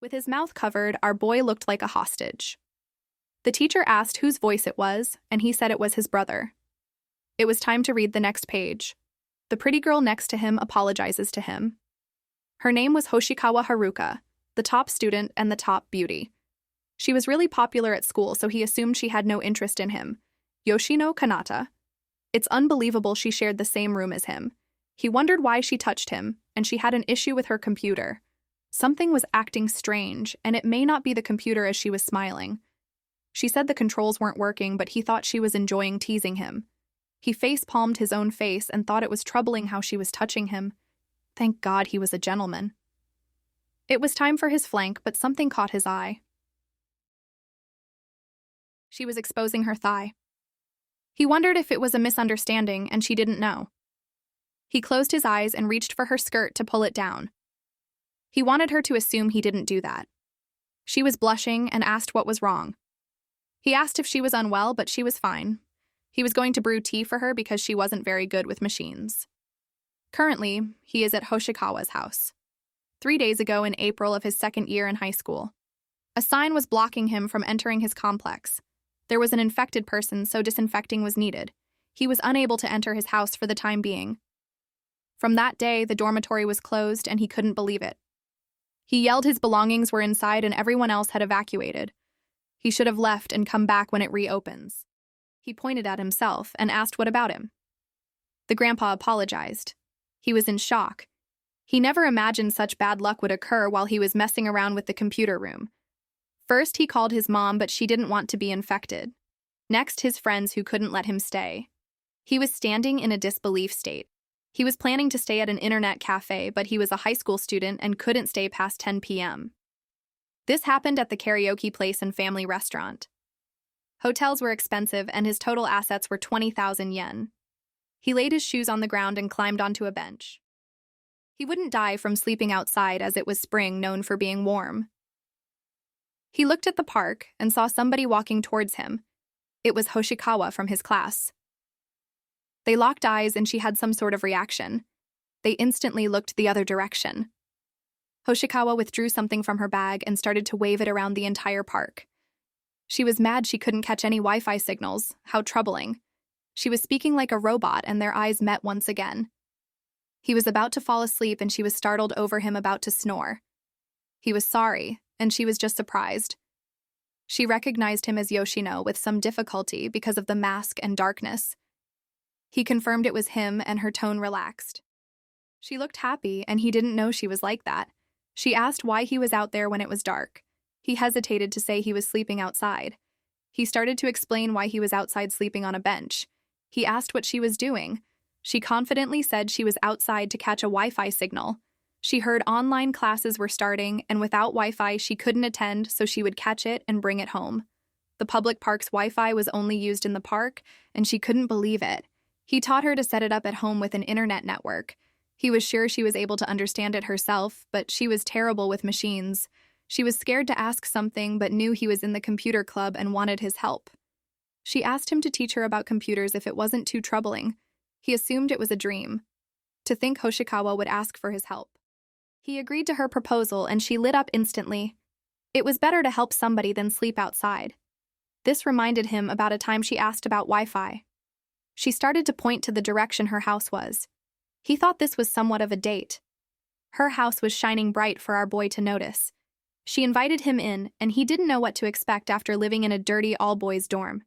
With his mouth covered, our boy looked like a hostage. The teacher asked whose voice it was, and he said it was his brother. It was time to read the next page. The pretty girl next to him apologizes to him. Her name was Hoshikawa Haruka, the top student and the top beauty. She was really popular at school, so he assumed she had no interest in him. Yoshino Kanata. It's unbelievable she shared the same room as him. He wondered why she touched him, and she had an issue with her computer. Something was acting strange, and it may not be the computer as she was smiling. She said the controls weren't working, but he thought she was enjoying teasing him. He face-palmed his own face and thought it was troubling how she was touching him. Thank God he was a gentleman. It was time for his flank, but something caught his eye. She was exposing her thigh. He wondered if it was a misunderstanding and she didn't know. He closed his eyes and reached for her skirt to pull it down. He wanted her to assume he didn't do that. She was blushing and asked what was wrong. He asked if she was unwell, but she was fine. He was going to brew tea for her because she wasn't very good with machines. Currently, he is at Hoshikawa's house. 3 days ago in April of his second year in high school, a sign was blocking him from entering his complex. There was an infected person, so disinfecting was needed. He was unable to enter his house for the time being. From that day, the dormitory was closed and he couldn't believe it. He yelled his belongings were inside and everyone else had evacuated. He should have left and come back when it reopens. He pointed at himself and asked what about him. The grandpa apologized. He was in shock. He never imagined such bad luck would occur while he was messing around with the computer room. First, he called his mom, but she didn't want to be infected. Next, his friends who couldn't let him stay. He was standing in a disbelief state. He was planning to stay at an internet cafe, but he was a high school student and couldn't stay past 10 p.m. This happened at the karaoke place and family restaurant. Hotels were expensive and his total assets were 20,000 yen. He laid his shoes on the ground and climbed onto a bench. He wouldn't die from sleeping outside as it was spring, known for being warm. He looked at the park and saw somebody walking towards him. It was Hoshikawa from his class. They locked eyes and she had some sort of reaction. They instantly looked the other direction. Hoshikawa withdrew something from her bag and started to wave it around the entire park. She was mad she couldn't catch any Wi-Fi signals. How troubling. She was speaking like a robot and their eyes met once again. He was about to fall asleep and she was startled over him about to snore. He was sorry, and she was just surprised. She recognized him as Yoshino with some difficulty because of the mask and darkness. He confirmed it was him and her tone relaxed. She looked happy and he didn't know she was like that. She asked why he was out there when it was dark. He hesitated to say he was sleeping outside. He started to explain why he was outside sleeping on a bench. He asked what she was doing. She confidently said she was outside to catch a Wi-Fi signal. She heard online classes were starting, and without Wi-Fi she couldn't attend, so she would catch it and bring it home. The public park's Wi-Fi was only used in the park, and she couldn't believe it. He taught her to set it up at home with an internet network. He was sure she was able to understand it herself, but she was terrible with machines. She was scared to ask something, but knew he was in the computer club and wanted his help. She asked him to teach her about computers if it wasn't too troubling. He assumed it was a dream. To think Hoshikawa would ask for his help. He agreed to her proposal and she lit up instantly. It was better to help somebody than sleep outside. This reminded him about a time she asked about Wi-Fi. She started to point to the direction her house was. He thought this was somewhat of a date. Her house was shining bright for our boy to notice. She invited him in, and he didn't know what to expect after living in a dirty all-boys dorm.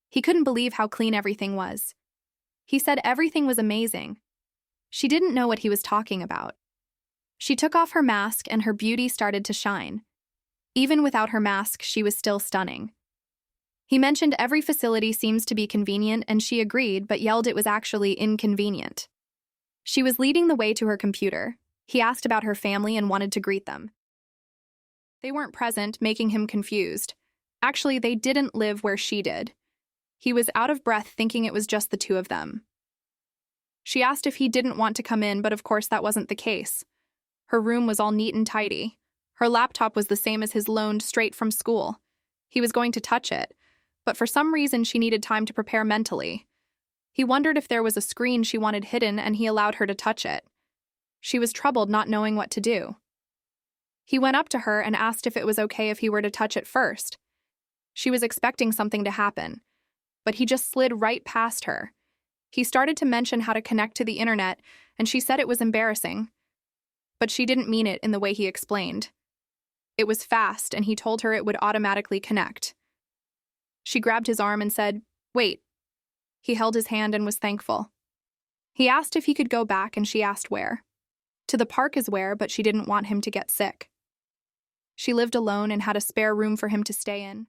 He couldn't believe how clean everything was. He said everything was amazing. She didn't know what he was talking about. She took off her mask and her beauty started to shine. Even without her mask, she was still stunning. He mentioned every facility seems to be convenient and she agreed, but yelled it was actually inconvenient. She was leading the way to her computer. He asked about her family and wanted to greet them. They weren't present, making him confused. Actually, they didn't live where she did. He was out of breath thinking it was just the two of them. She asked if he didn't want to come in, but of course that wasn't the case. Her room was all neat and tidy. Her laptop was the same as his loaned straight from school. He was going to touch it, but for some reason she needed time to prepare mentally. He wondered if there was a screen she wanted hidden and he allowed her to touch it. She was troubled not knowing what to do. He went up to her and asked if it was okay if he were to touch it first. She was expecting something to happen, but he just slid right past her. He started to mention how to connect to the internet, and she said it was embarrassing. But she didn't mean it in the way he explained. It was fast, and he told her it would automatically connect. She grabbed his arm and said, "Wait." He held his hand and was thankful. He asked if he could go back, and she asked where. To the park is where, but she didn't want him to get sick. She lived alone and had a spare room for him to stay in.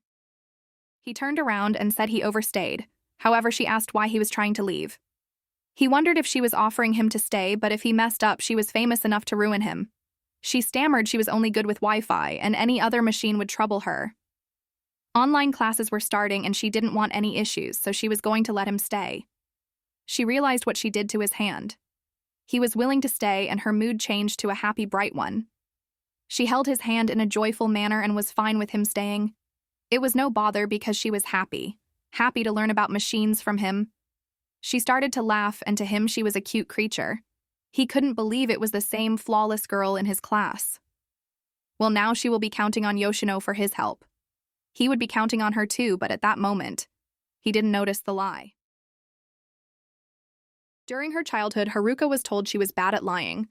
He turned around and said he overstayed. However, she asked why he was trying to leave. He wondered if she was offering him to stay, but if he messed up, she was famous enough to ruin him. She stammered she was only good with Wi-Fi, and any other machine would trouble her. Online classes were starting, and she didn't want any issues, so she was going to let him stay. She realized what she did to his hand. He was willing to stay, and her mood changed to a happy, bright one. She held his hand in a joyful manner and was fine with him staying. It was no bother because she was happy to learn about machines from him. She started to laugh, and to him she was a cute creature. He couldn't believe it was the same flawless girl in his class. Well, now she will be counting on Yoshino for his help. He would be counting on her too, but at that moment, he didn't notice the lie. During her childhood, Haruka was told she was bad at lying.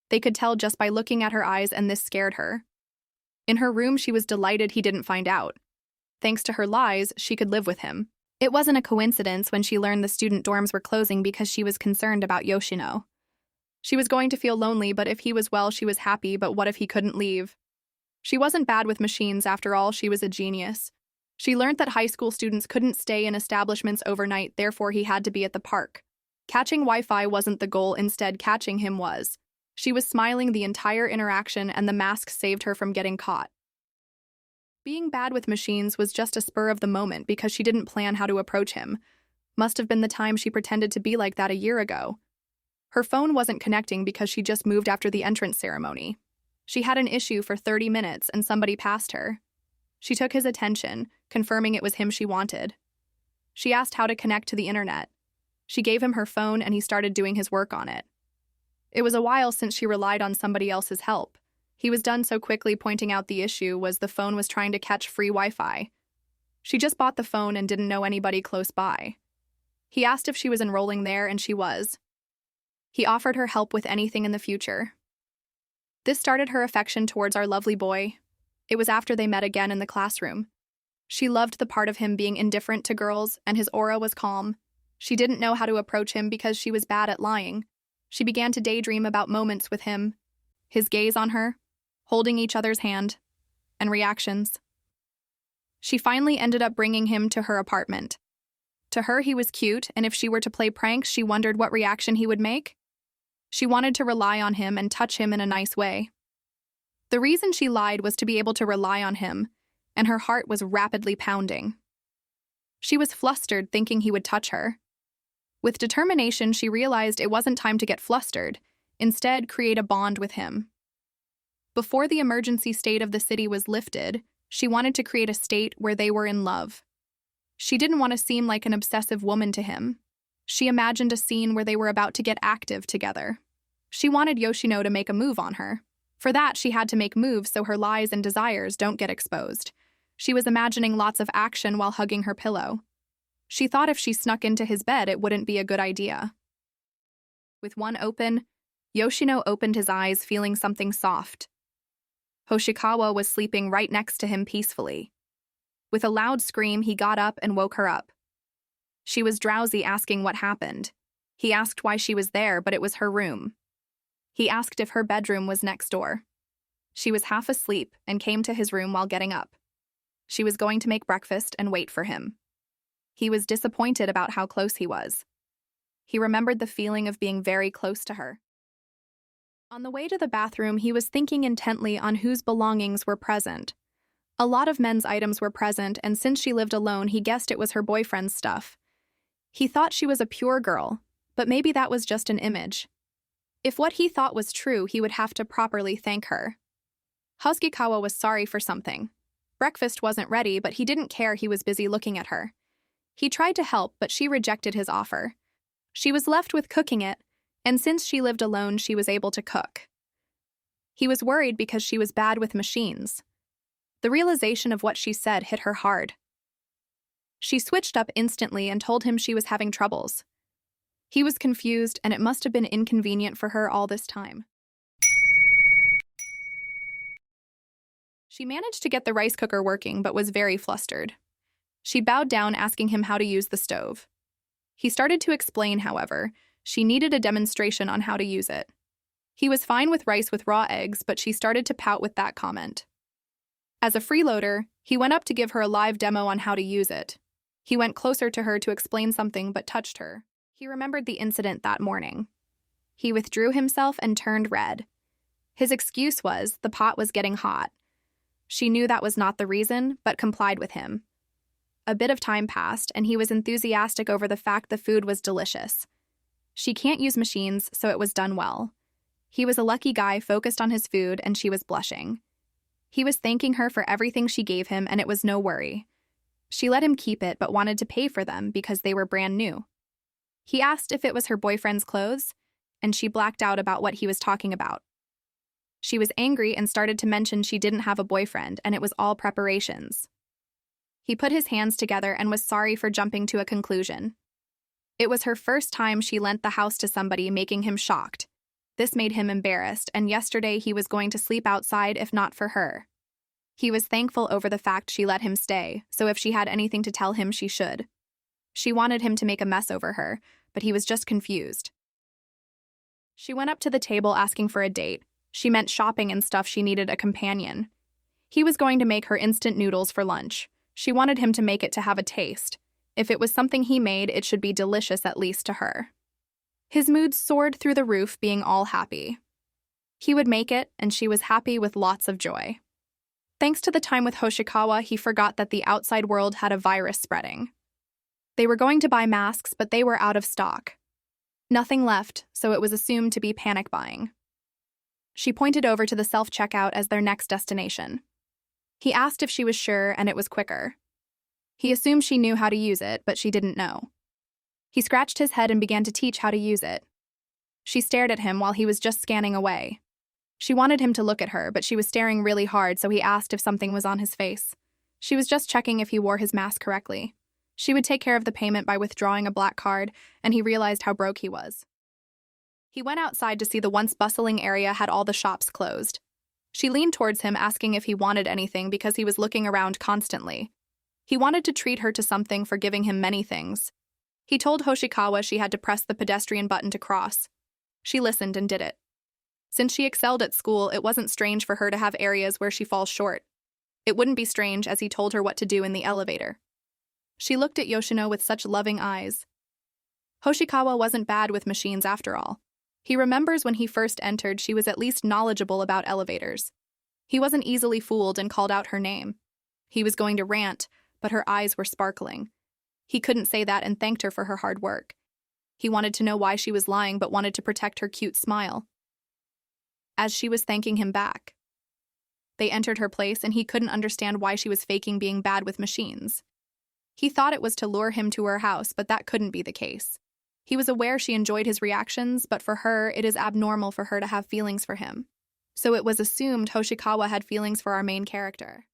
They could tell just by looking at her eyes, and this scared her. In her room, she was delighted he didn't find out. Thanks to her lies, she could live with him. It wasn't a coincidence when she learned the student dorms were closing because she was concerned about Yoshino. She was going to feel lonely, but if he was well, she was happy, but what if he couldn't leave? She wasn't bad with machines, after all, she was a genius. She learned that high school students couldn't stay in establishments overnight, therefore he had to be at the park. Catching Wi-Fi wasn't the goal, instead catching him was. She was smiling the entire interaction, and the mask saved her from getting caught. Being bad with machines was just a spur of the moment because she didn't plan how to approach him. Must have been the time she pretended to be like that a year ago. Her phone wasn't connecting because she just moved after the entrance ceremony. She had an issue for 30 minutes and somebody passed her. She took his attention, confirming it was him she wanted. She asked how to connect to the internet. She gave him her phone and he started doing his work on it. It was a while since she relied on somebody else's help. He was done so quickly, pointing out the issue was the phone was trying to catch free Wi-Fi. She just bought the phone and didn't know anybody close by. He asked if she was enrolling there, and she was. He offered her help with anything in the future. This started her affection towards our lovely boy. It was after they met again in the classroom. She loved the part of him being indifferent to girls, and his aura was calm. She didn't know how to approach him because she was bad at lying. She began to daydream about moments with him, his gaze on her, holding each other's hand, and reactions. She finally ended up bringing him to her apartment. To her, he was cute, and if she were to play pranks, she wondered what reaction he would make. She wanted to rely on him and touch him in a nice way. The reason she lied was to be able to rely on him, and her heart was rapidly pounding. She was flustered, thinking he would touch her. With determination, she realized it wasn't time to get flustered. Instead, create a bond with him. Before the emergency state of the city was lifted, she wanted to create a state where they were in love. She didn't want to seem like an obsessive woman to him. She imagined a scene where they were about to get active together. She wanted Yoshino to make a move on her. For that, she had to make moves so her lies and desires don't get exposed. She was imagining lots of action while hugging her pillow. She thought if she snuck into his bed, it wouldn't be a good idea. With one open, Yoshino opened his eyes, feeling something soft. Hoshikawa was sleeping right next to him peacefully. With a loud scream, he got up and woke her up. She was drowsy, asking what happened. He asked why she was there, but it was her room. He asked if her bedroom was next door. She was half asleep and came to his room while getting up. She was going to make breakfast and wait for him. He was disappointed about how close he was. He remembered the feeling of being very close to her. On the way to the bathroom, he was thinking intently on whose belongings were present. A lot of men's items were present, and since she lived alone, he guessed it was her boyfriend's stuff. He thought she was a pure girl, but maybe that was just an image. If what he thought was true, he would have to properly thank her. Hoshikawa was sorry for something. Breakfast wasn't ready, but he didn't care, he was busy looking at her. He tried to help, but she rejected his offer. She was left with cooking it, and since she lived alone, she was able to cook. He was worried because she was bad with machines. The realization of what she said hit her hard. She switched up instantly and told him she was having troubles. He was confused, and it must have been inconvenient for her all this time. She managed to get the rice cooker working but was very flustered. She bowed down, asking him how to use the stove. He started to explain, however. She needed a demonstration on how to use it. He was fine with rice with raw eggs, but she started to pout with that comment. As a freeloader, he went up to give her a live demo on how to use it. He went closer to her to explain something but touched her. He remembered the incident that morning. He withdrew himself and turned red. His excuse was the pot was getting hot. She knew that was not the reason, but complied with him. A bit of time passed, and he was enthusiastic over the fact the food was delicious. She can't use machines, so it was done well. He was a lucky guy focused on his food, and she was blushing. He was thanking her for everything she gave him, and it was no worry. She let him keep it, but wanted to pay for them because they were brand new. He asked if it was her boyfriend's clothes, and she blacked out about what he was talking about. She was angry and started to mention she didn't have a boyfriend, and it was all preparations. He put his hands together and was sorry for jumping to a conclusion. It was her first time she lent the house to somebody, making him shocked. This made him embarrassed, and yesterday he was going to sleep outside if not for her. He was thankful over the fact she let him stay, so if she had anything to tell him, she should. She wanted him to make a mess over her, but he was just confused. She went up to the table asking for a date. She meant shopping and stuff. She needed a companion. He was going to make her instant noodles for lunch. She wanted him to make it to have a taste. If it was something he made, it should be delicious, at least to her. His mood soared through the roof, being all happy. He would make it, and she was happy with lots of joy. Thanks to the time with Hoshikawa, he forgot that the outside world had a virus spreading. They were going to buy masks, but they were out of stock. Nothing left, so it was assumed to be panic buying. She pointed over to the self-checkout as their next destination. He asked if she was sure, and it was quicker. He assumed she knew how to use it, but she didn't know. He scratched his head and began to teach how to use it. She stared at him while he was just scanning away. She wanted him to look at her, but she was staring really hard, so he asked if something was on his face. She was just checking if he wore his mask correctly. She would take care of the payment by withdrawing a black card, and he realized how broke he was. He went outside to see the once bustling area had all the shops closed. She leaned towards him, asking if he wanted anything because he was looking around constantly. He wanted to treat her to something for giving him many things. He told Hoshikawa she had to press the pedestrian button to cross. She listened and did it. Since she excelled at school, it wasn't strange for her to have areas where she falls short. It wouldn't be strange as he told her what to do in the elevator. She looked at Yoshino with such loving eyes. Hoshikawa wasn't bad with machines after all. He remembers when he first entered, she was at least knowledgeable about elevators. He wasn't easily fooled and called out her name. He was going to rant, but her eyes were sparkling. He couldn't say that and thanked her for her hard work. He wanted to know why she was lying but wanted to protect her cute smile. As she was thanking him back, they entered her place and he couldn't understand why she was faking being bad with machines. He thought it was to lure him to her house, but that couldn't be the case. He was aware she enjoyed his reactions, but for her, it is abnormal for her to have feelings for him. So it was assumed Hoshikawa had feelings for our main character.